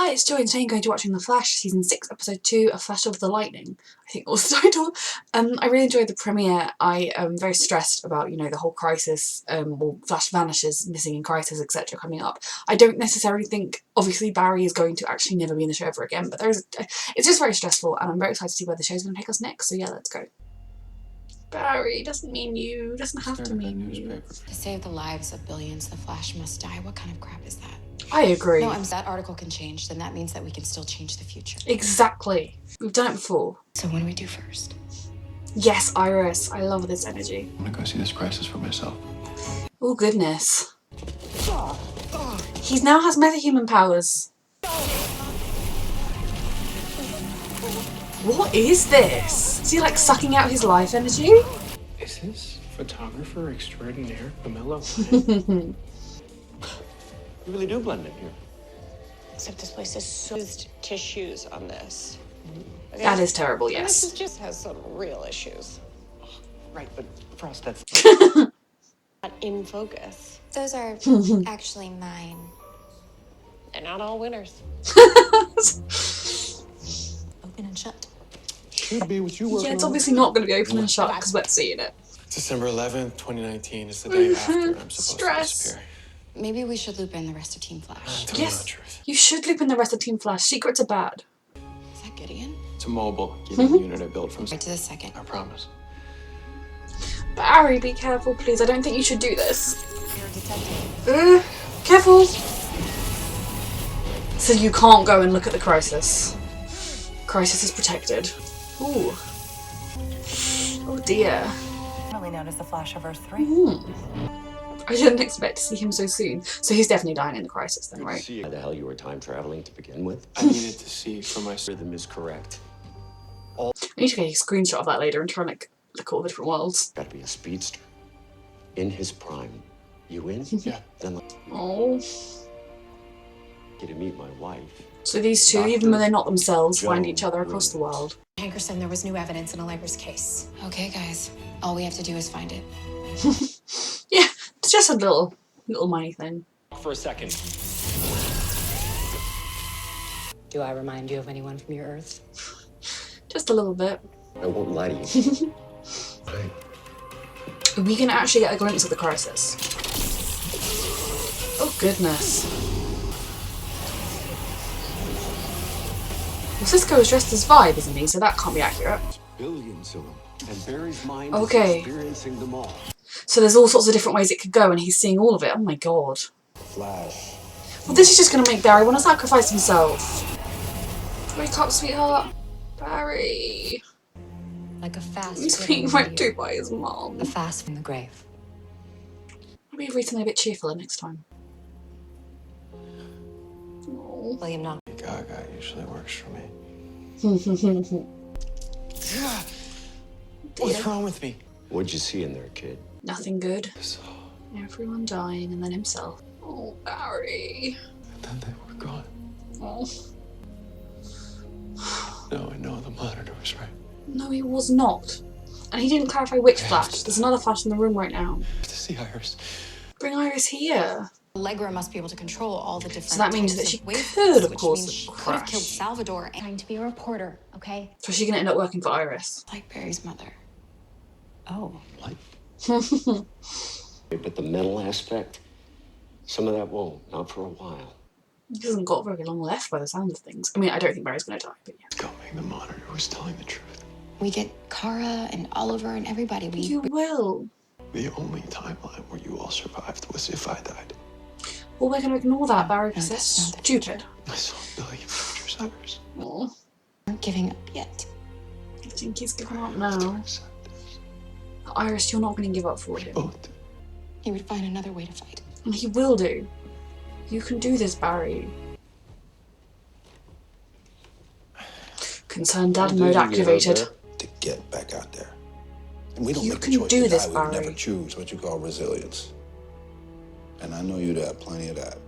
Hi, it's Joy, and today I'm going to be watching The Flash, Season 6, Episode 2, A Flash of the Lightning, I think was the title. I really enjoyed the premiere. I am very stressed about, you know, the whole crisis, well, Flash vanishes, missing in crisis, etc. coming up. I don't necessarily think, obviously, Barry is going to actually never be in the show ever again, but it's just very stressful, and I'm very excited to see where the show's going to take us next, so yeah, let's go. Barry doesn't mean you, doesn't have to mean you. To save the lives of billions, the Flash must die. What kind of crap is that? I agree. No, that article can change, then that means that we can still change the future. Exactly. We've done it before. So what do we do first? Yes, Iris. I love this energy. I'm gonna go see this crisis for myself. Oh, goodness. He now has metahuman powers. What is this? Is he like sucking out his life energy? Is this photographer extraordinaire, Pamela? You really do blend in here. Except this place is so used tissues on this. Okay? That is terrible, And yes. this just has some real issues. Right, but Frost, that's... Not in focus. Those are actually mine. They're not all winners. Open and shut. Should be what you working Yeah, it's on. obviously not going to be open and shut because we're seeing it. December 11th, 2019 is the day after I'm supposed Stress. to disappear. Maybe we should loop in the rest of Team Flash. Tell me Yes. the truth. You should loop in the rest of Team Flash. Secrets are bad. Is that Gideon? It's a mobile gaming unit I built from... Right to the second. I promise. Barry, be careful, please. I don't think you should do this. You're a detective. Careful. So you can't go and look at the crisis. Crisis is protected. Ooh. Oh dear. Definitely noticed the Flash of Earth 3. I didn't expect to see him so soon. So he's definitely dying in the crisis then, right? See how the hell you were time traveling to begin with? I needed to see for myself. Rhythm is correct. I need to get a screenshot of that later and try and like look at all the different worlds. Got to be a speedster. In his prime. You in? Yeah. Then let Oh. you to meet my wife. So these two, even though they're not themselves, find each other across the world. Hankerson, there was new evidence in Allegra's case. Okay, guys. All we have to do is find it. Yeah, it's just a little money thing. For a second. Do I remind you of anyone from your Earth? Just a little bit. I won't lie to you. We can actually get a glimpse of the crisis. Oh goodness. Well, Cisco is dressed as Vibe, isn't he? So that can't be accurate. Billions of them. And Barry's mind Okay. is experiencing them all. So there's all sorts of different ways it could go and he's seeing all of it. Oh my god. Flash. Well, this is just going to make Barry want to sacrifice himself. Wake up, sweetheart. Barry. Like a fast. He's good being old raped year. to by his mom. A fast from the grave. Maybe read something a bit cheerfuler next time. Oh. William Knox. Gaga usually works for me. What's wrong with me? What'd you see in there, kid? Nothing good. So, Everyone dying and then himself. Oh, Barry. and then they were gone. Oh. No, I know the monitor was right. No, he was not. And he didn't clarify which Flash. There's another Flash in the room right now. I have to see Iris. Bring Iris here. Allegra must be able to control all the different. So that means types that she of wavelengths, could have which caused means the she could have crash. killed Salvador and Trying to be a reporter, okay? So she's gonna end up working for Iris. like Barry's mother. Oh. What? But the mental aspect, some of that won't. Not for a while. He hasn't got very long left by the sound of things. I mean, I don't think Barry's gonna die, but yeah. Coming, the monitor was telling the truth. We get Kara and Oliver and everybody. You will. The only timeline where you all survived was if I died. Well, we're gonna ignore that, Barry, No, because that's that's not stupid. I saw a billion futures, Iris. Oh, aren't giving up yet. I think he's giving up I have to now. accept this. Iris, you're not gonna give up for him. Both. He would find another way to fight. And he will do. You can do this, Barry. Concerned dad mode activated. To get back out there. And we don't You make can the choice do to this, die. Barry. We never choose what you call resilience. And I know you'd have plenty of that.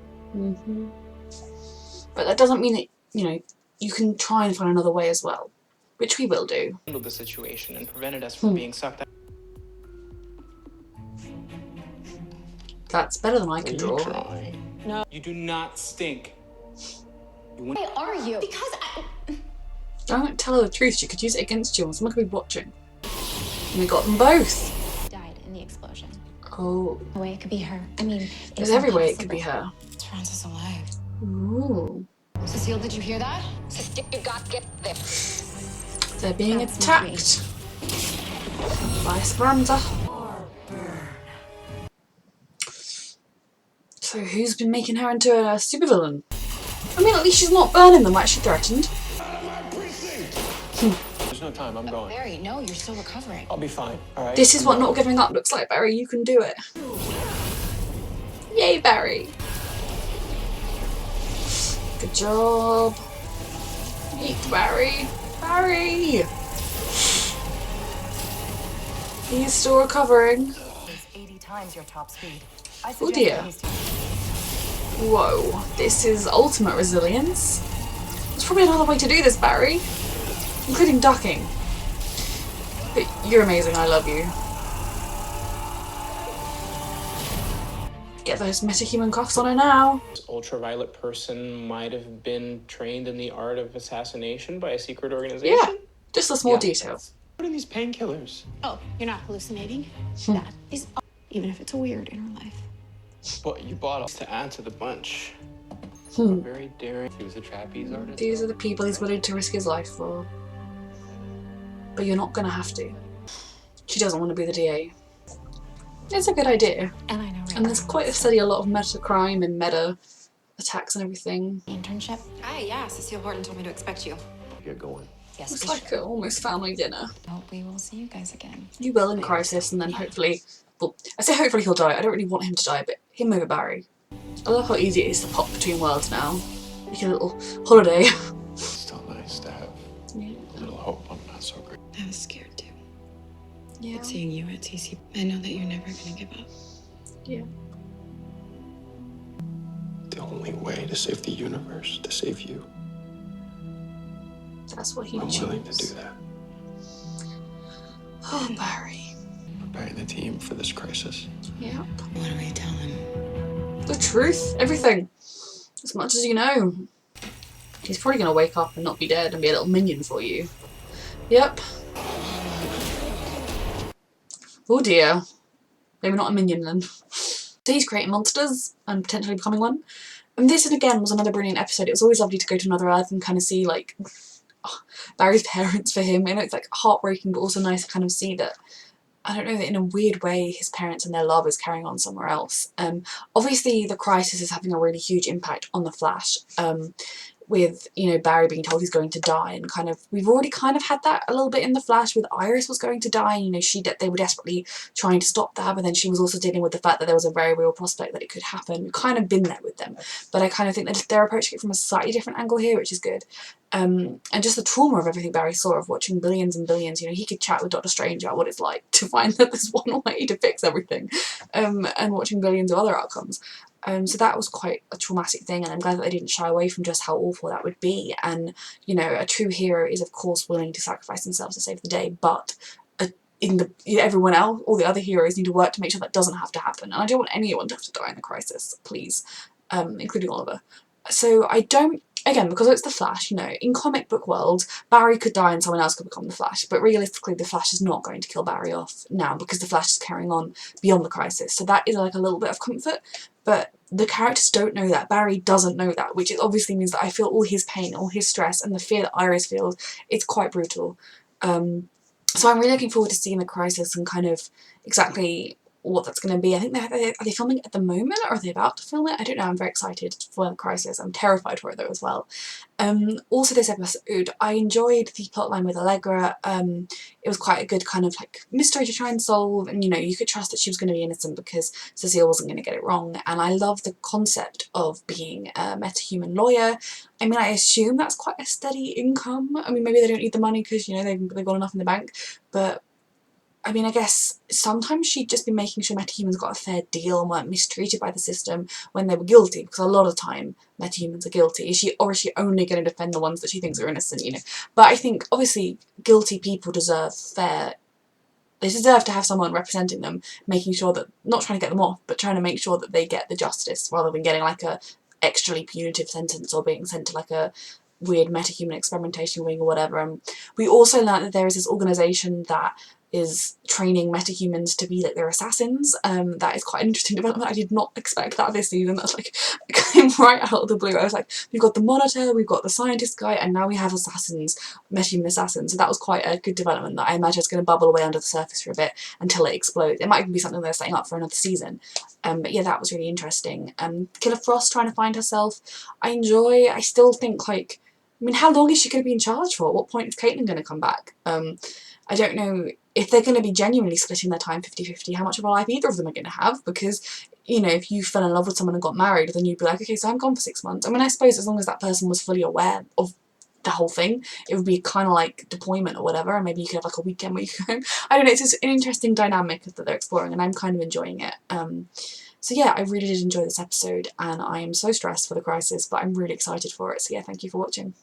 But that doesn't mean that, you know, you can try and find another way as well. Which we will do. Handled the situation and prevented us from being sucked out. That's better than I can You draw. try. You do not stink. Why are you? Because Don't tell her the truth. She could use it against you and someone could be watching. And we got them both. Died in the explosion. Oh. No way it could be her. I mean, There's every way it could be her. Francis alive. Ooh. Cecile, did you hear that? They're being That's attacked by Esperanza. So who's been making her into a supervillain? I mean, at least she's not burning them like she threatened. There's no time. I'm going. Barry, no, you're still recovering. I'll be fine. All right. This is what not giving up looks like, Barry. You can do it. Yay, Barry. Good job. Eat, Barry. Barry! He's still recovering. Is 80 times your top speed. I Oh suggest dear. at least- Whoa, this is ultimate resilience. There's probably another way to do this, Barry. Including ducking. But you're amazing, I love you. Get those metahuman cuffs on her now. This ultraviolet person might have been trained in the art of assassination by a secret organization. Yeah, just a small detail. What are these painkillers? Oh, you're not hallucinating? Hmm. That is, even if it's a weird inner life. But you bought us to add to the bunch. Hmm. Very daring. He was a trapeze artist. These are the people he's willing to risk his life for. But you're not gonna have to. She doesn't want to be the DA. It's a good idea. And I know, right? And there's quite a study a lot of meta crime and meta attacks and everything. Internship? Hi, yeah, Cecile Horton told me to expect you. Get going. Yes, It's we like an almost family dinner. hope we will see you guys again. You will in Crisis, and then hopefully, well, I say hopefully he'll die. I don't really want him to die, but him over Barry. I love how easy it is to pop between worlds now. Like a little holiday. It's still nice to have Yeah. a little hope. I'm not so great. I was scared too. Yeah. But seeing you at TC, I know that you're never gonna give up. Yeah. The only way to save the universe, to save you. That's what he I'm willing to chose. do that. Oh, Barry. Preparing the team for this crisis. Yeah. What do we tell him? The truth. Everything. As much as you know. He's probably going to wake up and not be dead and be a little minion for you. Yep. Oh dear. Maybe not a minion then. So he's creating monsters and potentially becoming one. And this, again, was another brilliant episode. It was always lovely to go to another Earth and kind of see, like, Barry's parents for him. I know it's, like, heartbreaking, but also nice to kind of see that, I don't know, that in a weird way his parents and their love is carrying on somewhere else. Obviously, the crisis is having a really huge impact on the Flash. With, you know, Barry being told he's going to die, and kind of, we've already kind of had that a little bit in the Flash with Iris was going to die, and, you know, they were desperately trying to stop that, but then she was also dealing with the fact that there was a very real prospect that it could happen. We've kind of been there with them, but I kind of think that they're approaching it from a slightly different angle here, which is good. And just the trauma of everything Barry saw, of watching billions and billions, you know, he could chat with Doctor Strange about what it's like to find that there's one way to fix everything, and watching billions of other outcomes. So that was quite a traumatic thing, and I'm glad that they didn't shy away from just how awful that would be. And, you know, a true hero is of course willing to sacrifice themselves to save the day, but everyone else, all the other heroes, need to work to make sure that doesn't have to happen. And I don't want anyone to have to die in the crisis, please, including Oliver. So I don't, again, because it's the Flash, you know, in comic book world, Barry could die and someone else could become the Flash, but realistically the Flash is not going to kill Barry off now, because the Flash is carrying on beyond the crisis. So that is like a little bit of comfort, but the characters don't know that. Barry doesn't know that, which obviously means that I feel all his pain, all his stress, and the fear that Iris feels. It's quite brutal. So I'm really looking forward to seeing the crisis and kind of exactly what that's going to be. I think are they filming it at the moment, or are they about to film it? I don't know. I'm very excited for the crisis. I'm terrified for it though as well. Also this episode, I enjoyed the plotline with Allegra. It was quite a good kind of like mystery to try and solve, and you know, you could trust that she was going to be innocent because Cecile wasn't going to get it wrong. And I love the concept of being a metahuman lawyer. I mean, I assume that's quite a steady income. I mean, maybe they don't need the money because, you know, they've got enough in the bank, but I mean, I guess sometimes she'd just be making sure metahumans got a fair deal and weren't mistreated by the system when they were guilty, because a lot of time metahumans are guilty. Is she only going to defend the ones that she thinks are innocent, you know? But I think, obviously, guilty people deserve fair... They deserve to have someone representing them, making sure that... Not trying to get them off, but trying to make sure that they get the justice, rather than getting like a extrally punitive sentence or being sent to like a weird metahuman experimentation wing or whatever. And we also learned that there is this organisation that is training metahumans to be like their assassins. That is quite an interesting development. I did not expect that this season. That's like, it came right out of the blue. I was like, we've got the Monitor, we've got the scientist guy, and now we have assassins, metahuman assassins. So that was quite a good development that I imagine is going to bubble away under the surface for a bit until it explodes. It might even be something they're setting up for another season. But yeah, that was really interesting. Killer Frost trying to find herself, I still think, like, I mean, how long is she going to be in charge for? At what point is Caitlin going to come back? I don't know if they're going to be genuinely splitting their time 50-50, how much of a life either of them are going to have, because, you know, if you fell in love with someone and got married, then you'd be like, okay, so I'm gone for 6 months. I mean, I suppose as long as that person was fully aware of the whole thing, it would be kind of like deployment or whatever, and maybe you could have like a weekend where you go home. I don't know, it's just an interesting dynamic that they're exploring, and I'm kind of enjoying it. So yeah, I really did enjoy this episode, and I am so stressed for the crisis, but I'm really excited for it, so yeah, thank you for watching.